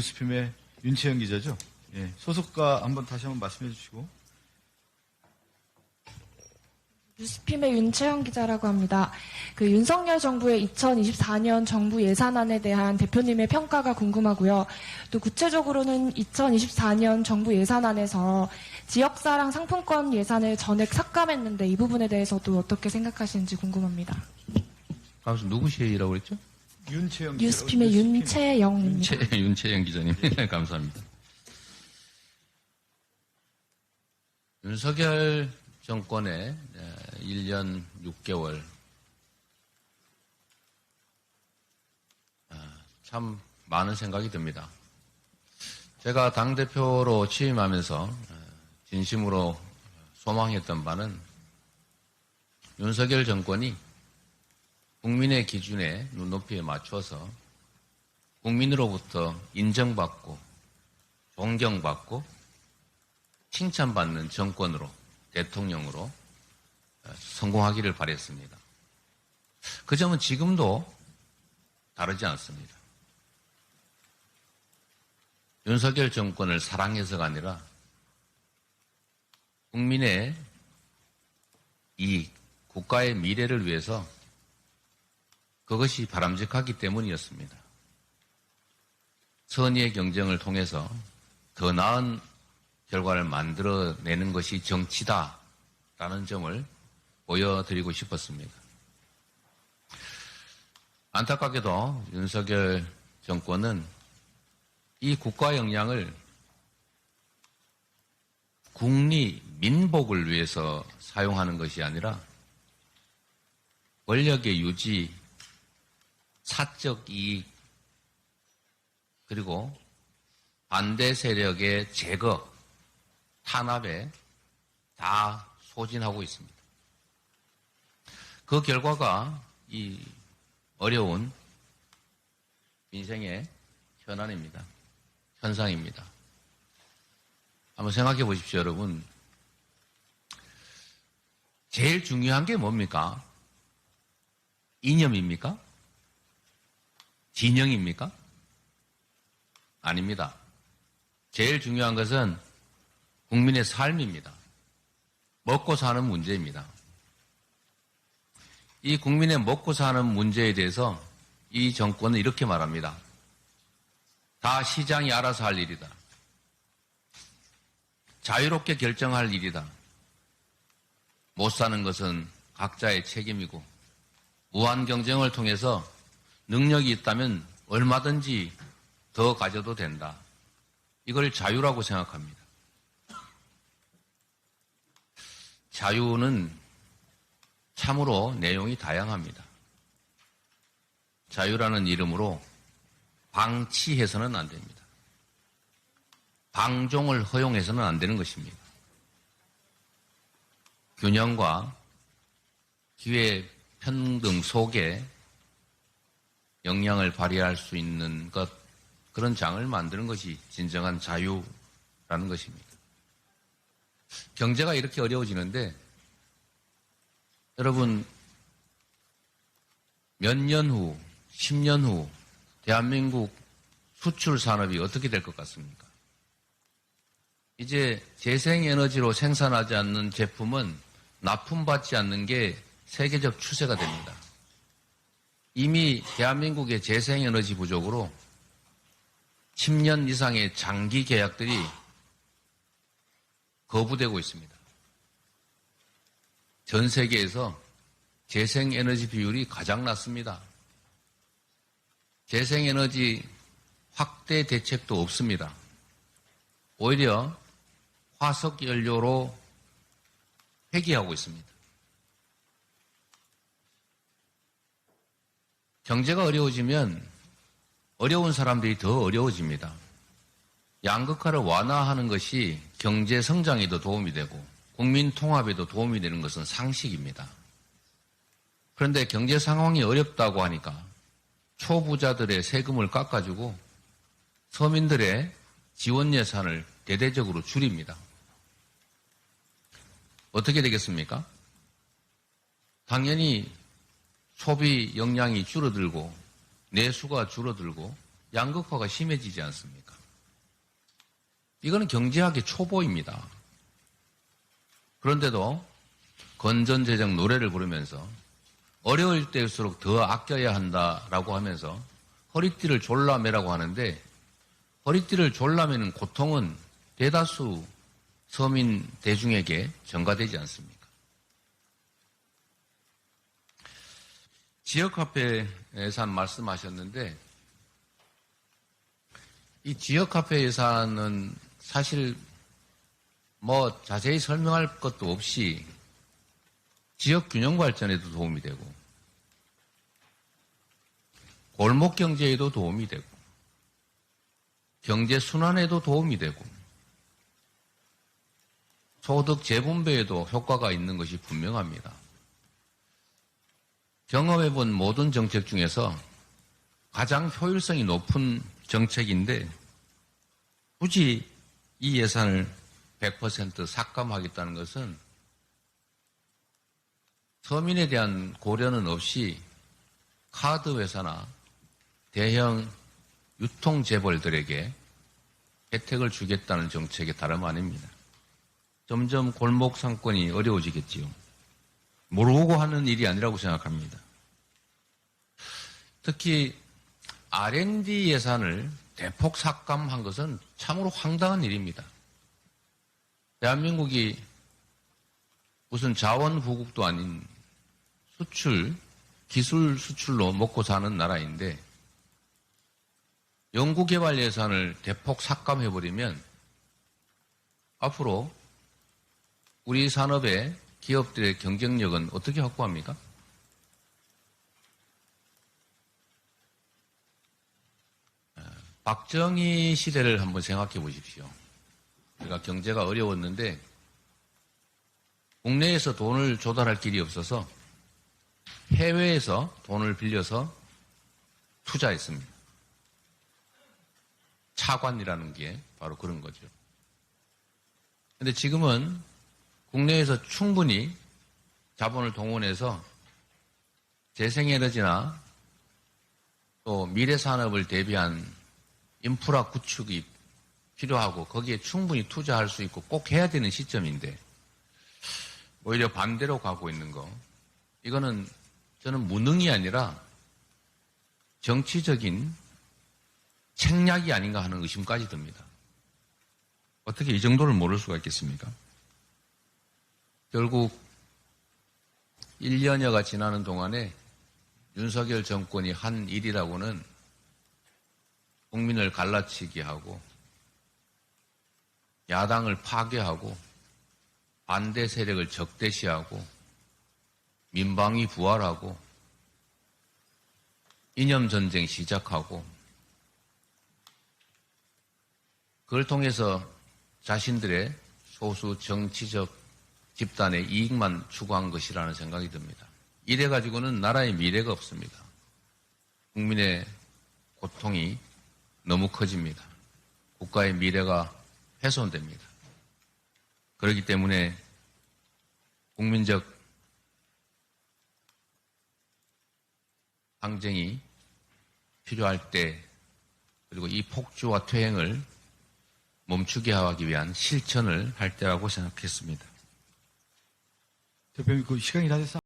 뉴스핌의 윤채영 기자죠. 예, 소속가 다시 한번 말씀해 주시고. 뉴스핌의 윤채영 기자라고 합니다. 윤석열 정부의 2024년 정부 예산안에 대한 대표님의 평가가 궁금하고요. 또 구체적으로는 2024년 정부 예산안에서 지역사랑 상품권 예산을 전액 삭감했는데 이 부분에 대해서도 어떻게 생각하시는지 궁금합니다. 가수 누구시라고 그랬죠? 윤채영 기자. 뉴스핌의 윤채영입니다. 윤채영 기자님. 감사합니다. 윤석열 정권의 1년 6개월 참 많은 생각이 듭니다. 제가 당대표로 취임하면서 진심으로 소망했던 바는 윤석열 정권이 국민의 기준에 눈높이에 맞춰서 국민으로부터 인정받고 존경받고 칭찬받는 정권으로 대통령으로 성공하기를 바랬습니다. 그 점은 지금도 다르지 않습니다. 윤석열 정권을 사랑해서가 아니라 국민의 이익, 국가의 미래를 위해서 그것이 바람직하기 때문이었습니다. 선의의 경쟁을 통해서 더 나은 결과를 만들어내는 것이 정치다라는 점을 보여드리고 싶었습니다. 안타깝게도 윤석열 정권은 이 국가 역량을 국리, 민복을 위해서 사용하는 것이 아니라 권력의 유지, 사적 이익, 그리고 반대 세력의 제거, 탄압에 다 소진하고 있습니다. 그 결과가 이 어려운 민생의 현안입니다. 현상입니다. 한번 생각해 보십시오, 여러분. 제일 중요한 게 뭡니까? 이념입니까? 진영입니까? 아닙니다. 제일 중요한 것은 국민의 삶입니다. 먹고 사는 문제입니다. 이 국민의 먹고 사는 문제에 대해서 이 정권은 이렇게 말합니다. 다 시장이 알아서 할 일이다. 자유롭게 결정할 일이다. 못 사는 것은 각자의 책임이고 무한 경쟁을 통해서 능력이 있다면 얼마든지 더 가져도 된다. 이걸 자유라고 생각합니다. 자유는 참으로 내용이 다양합니다. 자유라는 이름으로 방치해서는 안 됩니다. 방종을 허용해서는 안 되는 것입니다. 균형과 기회 평등 속에 역량을 발휘할 수 있는 것, 그런 장을 만드는 것이 진정한 자유라는 것입니다. 경제가 이렇게 어려워지는데 여러분 몇 년 후, 10년 후 대한민국 수출 산업이 어떻게 될 것 같습니까? 이제 재생에너지로 생산하지 않는 제품은 납품받지 않는 게 세계적 추세가 됩니다. 이미 대한민국의 재생에너지 부족으로 10년 이상의 장기 계약들이 거부되고 있습니다. 전 세계에서 재생에너지 비율이 가장 낮습니다. 재생에너지 확대 대책도 없습니다. 오히려 화석연료로 회귀하고 있습니다. 경제가 어려워지면 어려운 사람들이 더 어려워집니다. 양극화를 완화하는 것이 경제 성장에도 도움이 되고 국민 통합에도 도움이 되는 것은 상식입니다. 그런데 경제 상황이 어렵다고 하니까 초부자들의 세금을 깎아주고 서민들의 지원 예산을 대대적으로 줄입니다. 어떻게 되겠습니까? 당연히 소비 역량이 줄어들고 내수가 줄어들고 양극화가 심해지지 않습니까? 이거는 경제학의 초보입니다. 그런데도 건전재정 노래를 부르면서 어려울 때일수록 더 아껴야 한다라고 하면서 허리띠를 졸라매라고 하는데, 허리띠를 졸라매는 고통은 대다수 서민 대중에게 전가되지 않습니까? 지역화폐 예산 말씀하셨는데, 이 지역화폐 예산은 사실 뭐 자세히 설명할 것도 없이 지역 균형 발전에도 도움이 되고, 골목 경제에도 도움이 되고, 경제 순환에도 도움이 되고, 소득 재분배에도 효과가 있는 것이 분명합니다. 경험해본 모든 정책 중에서 가장 효율성이 높은 정책인데, 굳이 이 예산을 100% 삭감하겠다는 것은 서민에 대한 고려는 없이 카드 회사나 대형 유통재벌들에게 혜택을 주겠다는 정책이 다름 아닙니다. 점점 골목 상권이 어려워지겠지요. 모르고 하는 일이 아니라고 생각합니다. 특히 R&D 예산을 대폭 삭감한 것은 참으로 황당한 일입니다. 대한민국이 무슨 자원부국도 아닌 수출, 기술 수출로 먹고 사는 나라인데, 연구개발 예산을 대폭 삭감해버리면 앞으로 우리 산업의 기업들의 경쟁력은 어떻게 확보합니까? 박정희 시대를 한번 생각해 보십시오. 우리가 경제가 어려웠는데 국내에서 돈을 조달할 길이 없어서 해외에서 돈을 빌려서 투자했습니다. 차관이라는 게 바로 그런 거죠. 그런데 지금은 국내에서 충분히 자본을 동원해서 재생에너지나 또 미래 산업을 대비한 인프라 구축이 필요하고 거기에 충분히 투자할 수 있고 꼭 해야 되는 시점인데 오히려 반대로 가고 있는 거, 이거는 저는 무능이 아니라 정치적인 책략이 아닌가 하는 의심까지 듭니다. 어떻게 이 정도를 모를 수가 있겠습니까? 결국 1년여가 지나는 동안에 윤석열 정권이 한 일이라고는 국민을 갈라치기 하고 야당을 파괴하고 반대 세력을 적대시하고 민방위 부활하고 이념전쟁 시작하고 그걸 통해서 자신들의 소수 정치적 집단의 이익만 추구한 것이라는 생각이 듭니다. 이래가지고는 나라의 미래가 없습니다. 국민의 고통이 너무 커집니다. 국가의 미래가 훼손됩니다. 그렇기 때문에 국민적 항쟁이 필요할 때, 그리고 이 폭주와 퇴행을 멈추게 하기 위한 실천을 할 때라고 생각했습니다. 대표님, 그 시간이 다 됐어.